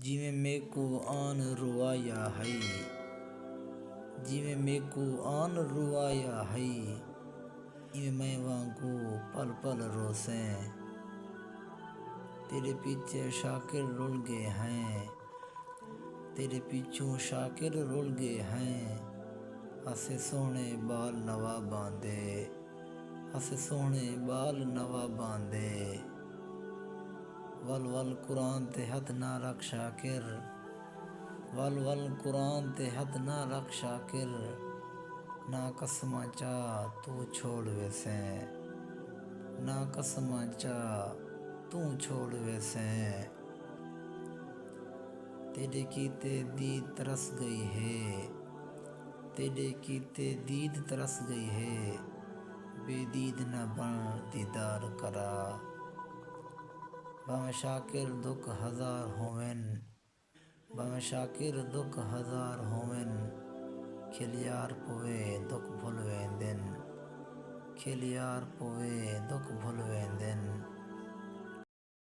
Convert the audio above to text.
जिमें मेको आन रुवाया है, जिमें मेको आन रुवाया है, इमें मैं वांगू पल पल रोसें। तेरे पीछे शाकिर रुल गए हैं, तेरे पीछू शाकिर रुल गए हैं। हसे सोने बाल नवा बांधे, हसे सोने बाल नवा बांधे। वल वल कुरान ते हथ ना रख शाकिर, वल वल कुरान ते हथ ना रख शाकिर। ना कसमा चा तू छोड़ वैसे, ना कसमा चा तू छोड़ वैसे। तेरे कीते दीद तरस गई है, तेरे कीते दीद तरस गई है। बेदीद न बन दीदार करा। भावें शाकिर दुख हजार होवेन, भावें शाकिर दुख हजार होवेन। खिलियार पुवे दुख भुल वेंदेन, खिलियार पुवे दुख भुल वेंदेन।